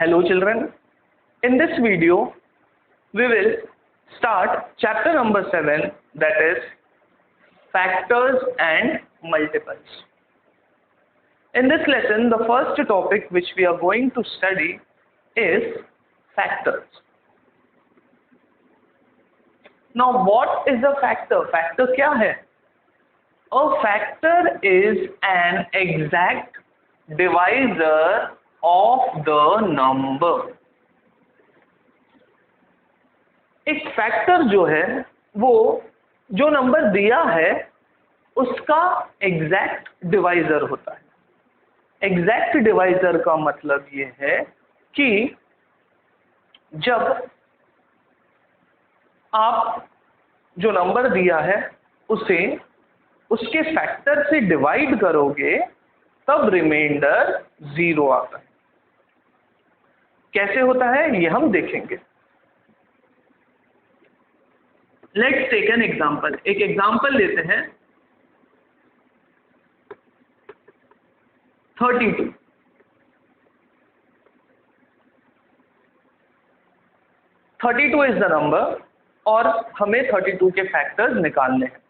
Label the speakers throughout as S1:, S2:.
S1: Hello children, in this video we will start chapter number 7, that is factors and multiples. In this lesson the first topic which we are going to study is factors. Now what is a factor? Factor क्या है? A factor is an exact divisor of the number. एक factor जो है वो जो number दिया है उसका एग्जैक्ट डिवाइजर होता है। एग्जैक्ट डिवाइजर का मतलब ये है कि जब आप जो नंबर दिया है उसे उसके फैक्टर से डिवाइड करोगे तब रिमाइंडर 0 आता है। कैसे होता है ये हम देखेंगे। Let's take an example. एक एग्जांपल लेते हैं 32। 32 इज द नंबर और हमें 32 के फैक्टर्स निकालने हैं।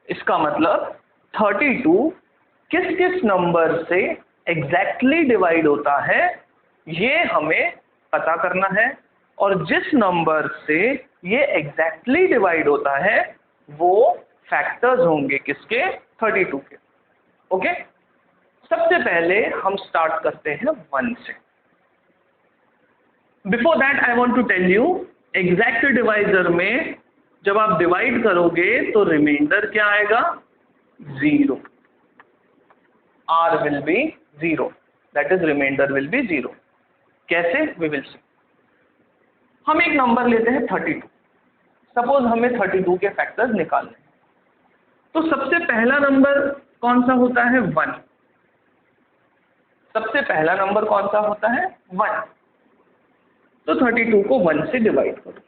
S1: इसका मतलब 32 किस किस नंबर से एग्जैक्टली डिवाइड होता है ये हमें पता करना है, और जिस नंबर से ये एग्जैक्टली डिवाइड होता है वो फैक्टर्स होंगे किसके? 32 के। ओके, सबसे पहले हम स्टार्ट करते हैं 1 से। Before that I want to tell you, exact divisor में जब आप डिवाइड करोगे तो रिमाइंडर क्या आएगा? 0। R will be 0, that is remainder will be 0. कैसे? We will see. हम एक नंबर लेते हैं 32। सपोज हमें 32 के फैक्टर्स निकालने हैं, तो सबसे पहला नंबर कौन सा होता है? 1। सबसे पहला नंबर कौन सा होता है? 1। तो 32 को 1 से डिवाइड करो।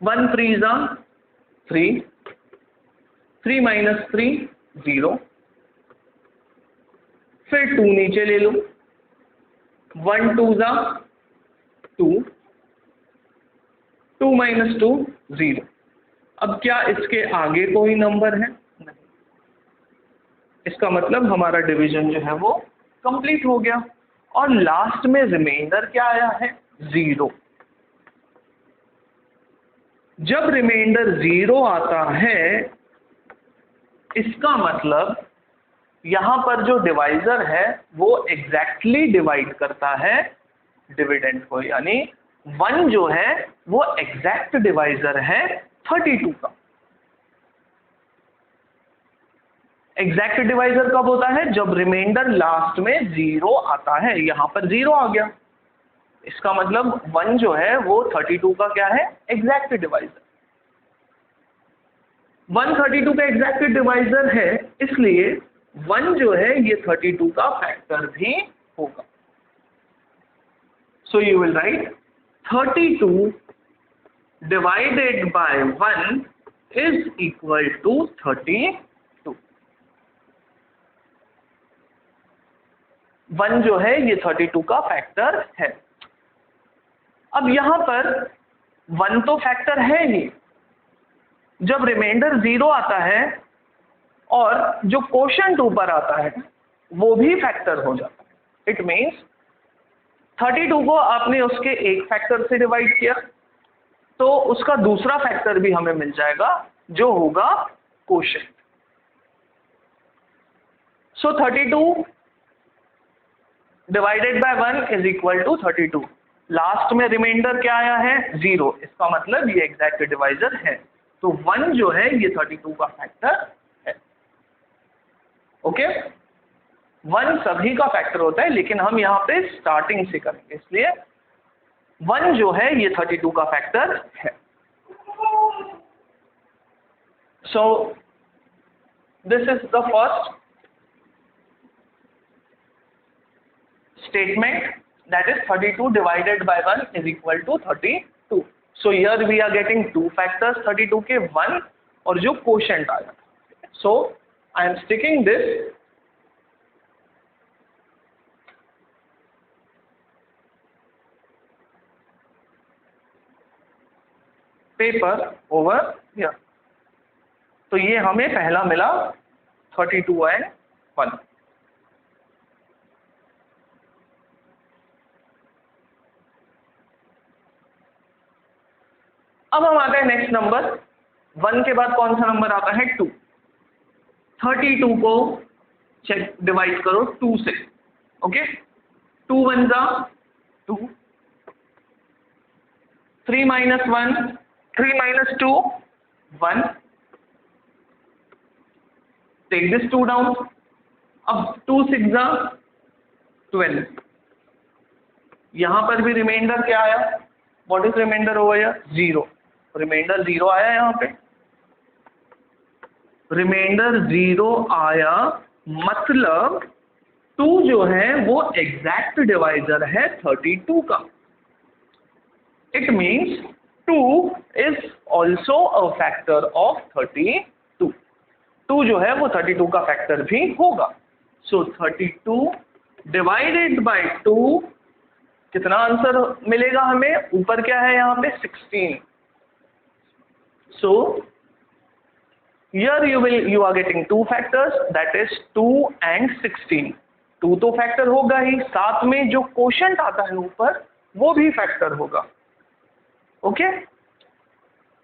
S1: 1 3 ज़ा 3, 3 माइनस 3 0, फिर 2 नीचे ले लो। 1 2 ज़ा 2, 2 माइनस 2 0। अब क्या इसके आगे कोई नंबर है? नहीं। इसका मतलब हमारा डिवीजन जो है वो कंप्लीट हो गया, और लास्ट में रिमाइंडर क्या आया है? 0। जब रिमाइंडर 0 आता है इसका मतलब यहां पर जो डिवाइजर है वो एग्जैक्टली डिवाइड करता है डिविडेंड को, यानी 1 जो है वो एग्जैक्ट डिवाइजर है 32 का। एग्जैक्ट डिवाइजर कब होता है? जब रिमाइंडर लास्ट में 0 आता है। यहां पर 0 आ गया, इसका मतलब 1 जो है वो 32 का क्या है? Exact divisor. 1 32 का एग्जैक्ट डिवाइजर है, इसलिए 1 जो है ये 32 का फैक्टर भी होगा। So you will write 32 divided by 1 is equal to 32। 1 जो है ये 32 का फैक्टर है। अब यहां पर 1 तो फैक्टर है ही, जब रिमाइंडर 0 आता है और जो कोशेंट ऊपर आता है वो भी फैक्टर हो जाता है। इट मीन्स 32 को आपने उसके एक फैक्टर से डिवाइड किया तो उसका दूसरा फैक्टर भी हमें मिल जाएगा जो होगा quotient. So 32 divided by 1 is equal to 32। Last में रिमाइंडर क्या आया है? 0। इसका मतलब ये एग्जैक्ट डिवाइजर है, तो 1 जो है ये 32 का फैक्टर है। ओके, 1 सभी का फैक्टर होता है, लेकिन हम यहाँ पे स्टार्टिंग से करेंगे, इसलिए 1 जो है ये 32 का फैक्टर है। So this is the first statement, that is 32 divided by 1 is equal to 32. So here we are getting two factors 32 के, 1 और जो quotient आया। So I am sticking this paper over here. तो ये हमें पहला मिला 32 एंड 1। अब हम आते हैं नेक्स्ट नंबर। 1 के बाद कौन सा नंबर आता है? 2। 32 को चेक डिवाइड करो 2 से। ओके, 2 1 जा 2, 3 minus 1, 3 minus 2, 1। Take this 2 down। अब 2 6 जा 12। यहां पर भी रिमाइंडर क्या आया? What is remainder over here? 0। Remainder 0 आया यहाँ पे। रिमाइंडर 0 आया मतलब 2 जो है वो एग्जैक्ट डिवाइजर है 32 का। It means 2 is also a factor of 32। 2 जो है वो 32 का फैक्टर भी होगा। So 32 divided by 2, कितना आंसर मिलेगा हमें? ऊपर क्या है यहाँ पे? 16। So here you are getting 2 factors, that is 2 and 16। 2 तो फैक्टर होगा ही, साथ में जो कोशेंट आता है ऊपर वो भी फैक्टर होगा। ओके,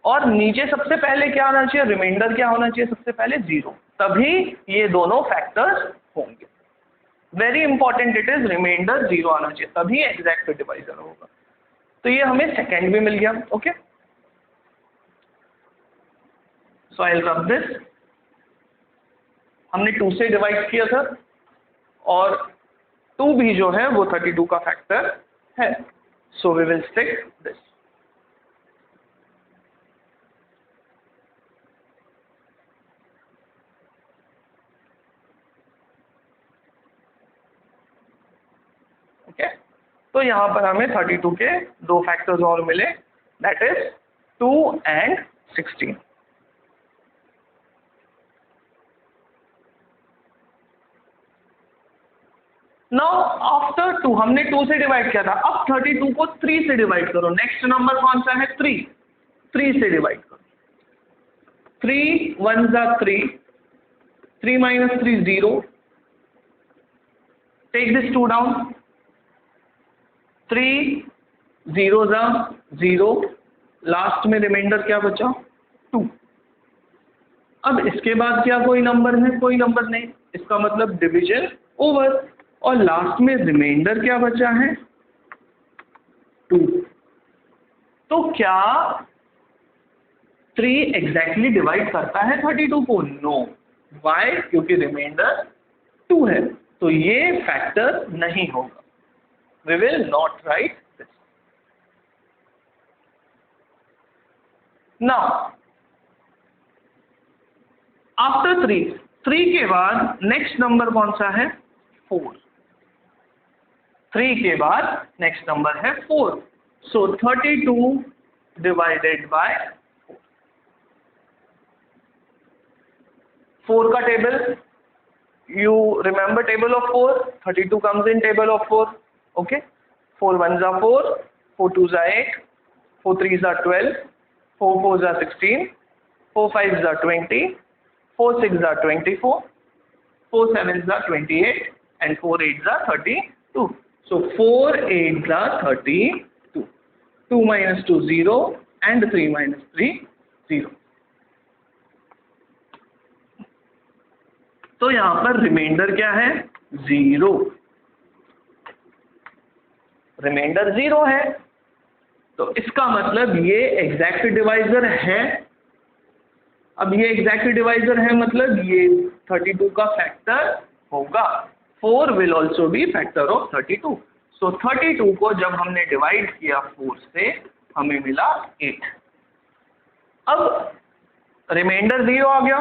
S1: और नीचे सबसे पहले क्या आना चाहिए? रिमाइंडर क्या होना चाहिए सबसे पहले? 0, तभी ये दोनों फैक्टर्स होंगे। Very important, it is remainder 0 आना चाहिए, तभी एग्जैक्ट डिवाइजर होगा। तो ये हमें सेकेंड भी मिल गया। Okay, so I will rub this. हमने 2 से डिवाइड किया था और 2 भी जो है वो 32 का फैक्टर है। So we will stick this. Okay, तो यहाँ पर हमें 32 के 2 फैक्टर्स और मिले, that is 2 and 16। Now after 2 हमने 2 से डिवाइड किया था, अब 32 को 3 से डिवाइड करो। नेक्स्ट नंबर कौन सा है? 3। 3 से डिवाइड करो। 3 1 जा 3, 3 minus 3 0। Take this 2 down. 3 0 जा 0, लास्ट में रिमाइंडर क्या बचा? 2। अब इसके बाद क्या कोई नंबर है? कोई नंबर नहीं, इसका मतलब डिवीजन ओवर। और लास्ट में रिमाइंडर क्या बचा है? 2। तो क्या 3 एग्जैक्टली डिवाइड करता है 32 को? नो। वाई? क्योंकि रिमाइंडर 2 है, तो ये फैक्टर नहीं होगा। We will not write this. Now, after 3 के बाद नेक्स्ट नंबर कौन सा है? 4। 3 के बाद नेक्स्ट नंबर है 4। So 32 divided by 4 का table, you remember table of 4? 32 comes in table of 4। Okay, 4 1 जा 4, 4 2 जा 8, 4 3 जा 12, 4 4 जा 16, 4 5 जा 20, 4 6 जा 24, 4 7 जा 28 and 4 8 जा 32। So 4 8 जा 32। 2 minus 2 0 and 3 minus 3 0। तो यहाँ पर रिमाइंडर क्या है? 0। रिमाइंडर 0 है, तो इसका मतलब ये एग्जैक्ट डिवाइजर है। अब ये एग्जैक्ट डिवाइजर है मतलब ये 32 का फैक्टर होगा। 4 will also be factor of 32। सो 32 को जब हमने डिवाइड किया 4 से हमें मिला 8। अब रिमाइंडर 0 आ गया,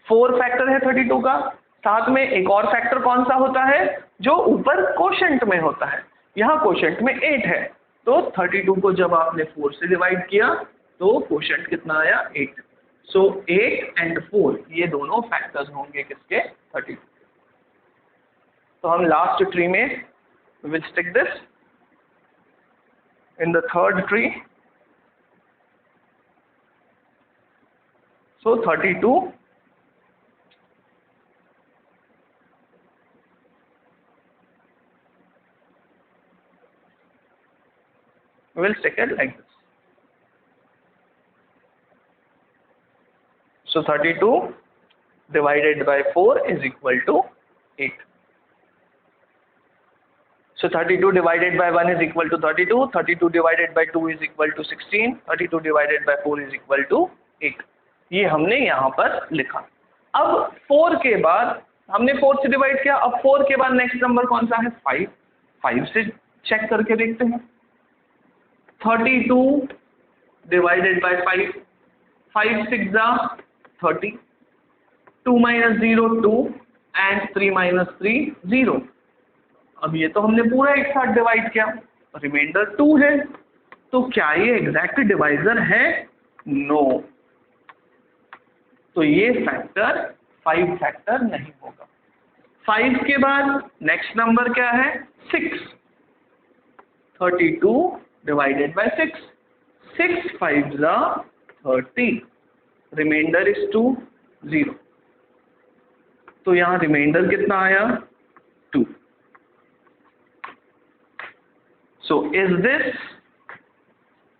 S1: 4 फैक्टर है 32 का, साथ में एक और फैक्टर कौन सा होता है? जो ऊपर कोशेंट में होता है। यहाँ कोशेंट में 8 है, तो 32 को जब आपने 4 से डिवाइड किया तो कोशेंट कितना आया? 8। सो 8 and 4 ये दोनों फैक्टर्स होंगे किसके? 32। तो हम लास्ट ट्री में will stick this in the third tree. So 32 will stick it like this. So 32 divided by 4 is equal to 8. So 32 divided by 1 is equal to 32, 32 divided by 2 is equal to 16, 32 divided by 4 is equal to 8. ये हमने यहाँ पर लिखा. अब 4 के बाद हमने 4 से डिवाइड किया. अब 4 के बाद नेक्स्ट नंबर कौन सा है? 5. 5 से चेक करके देखते हैं. 32 divided by 5, 5 6 30, 2 minus 0 2 and 3 minus 3 0. अब ये तो हमने पूरा एक साथ डिवाइड किया, रिमाइंडर 2 है. तो क्या ये एग्जैक्ट डिवाइजर है? नो. तो ये फैक्टर 5 फैक्टर नहीं होगा. 5 के बाद नेक्स्ट नंबर क्या है? 6. 32 डिवाइडेड बाय 6, 6 5 30, रिमाइंडर इज 2 0. तो यहाँ रिमाइंडर कितना आया? 2. सो इज दिस,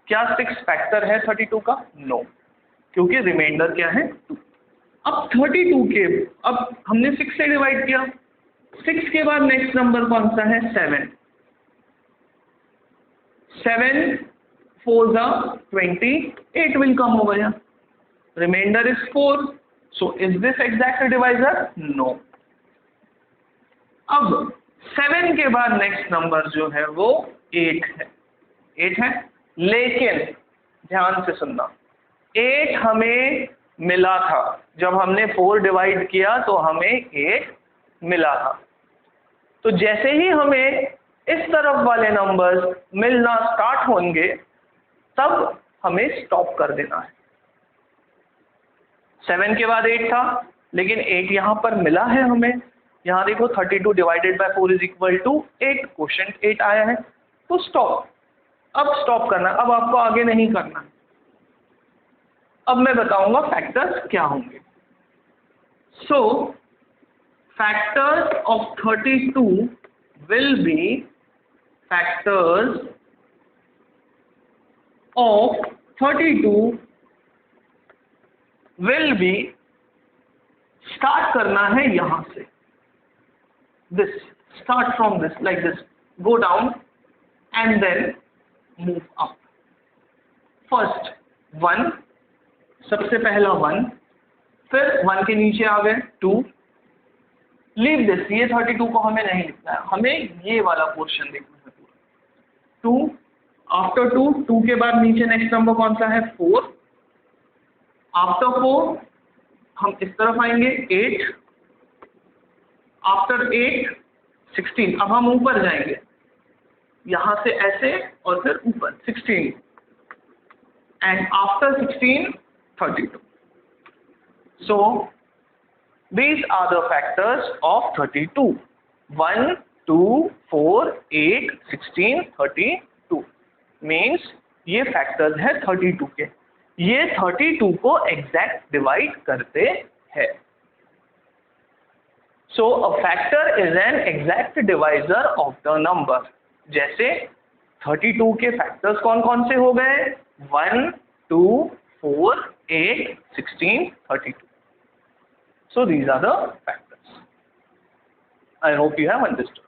S1: क्या 6 फैक्टर है 32 का? नो, क्योंकि रिमाइंडर क्या है? 2. अब 32 के, अब हमने 6 से डिवाइड किया. 6 के बाद नेक्स्ट नंबर कौन सा है? 7. 7 4 28 will come over here. Remainder is 4. So is this exact divisor? No. अब 7 के बाद नेक्स्ट नंबर जो है वो 8 है. 8 है, लेकिन ध्यान से सुनना, 8 हमें मिला था जब हमने 4 डिवाइड किया, तो हमें 8 मिला था. तो जैसे ही हमें इस तरफ वाले नंबर्स मिलना स्टार्ट होंगे, तब हमें स्टॉप कर देना है. 7 के बाद 8 था, लेकिन 8 यहाँ पर मिला है हमें. यहाँ देखो 32 divided by 4 is equal to 8, quotient 8 आया है. तो स्टॉप. अब स्टॉप करना, अब आपको आगे नहीं करना. अब मैं बताऊंगा फैक्टर्स क्या होंगे. सो factors of 32 will be factors of 32 will be, start करना है यहां से, this, start from this, like this, go down and then move up. First 1, सबसे पहला 1, फिर 1 के नीचे आ गए 2. लीव दिस, ये 32 को हमें नहीं लिखना है, हमें ये वाला पोर्शन देखना है पूरा. 2, आफ्टर 2 के बाद नीचे नेक्स्ट नंबर कौन सा है? 4. आफ्टर 4 हम इस तरफ आएंगे 8, आफ्टर 8 16. अब हम ऊपर जाएंगे, यहां से ऐसे और फिर ऊपर 16, and after 16 32. So these are the factors of 32. 1 2 4 8 16 32 means ये फैक्टर्स है 32 के. ये 32 को एग्जैक्ट डिवाइड करते हैं. So a factor is an exact divisor of the number. जैसे 32 के फैक्टर्स कौन कौन से हो गए? 1 2 4 8 16 32. So these are the factors. I hope you have understood.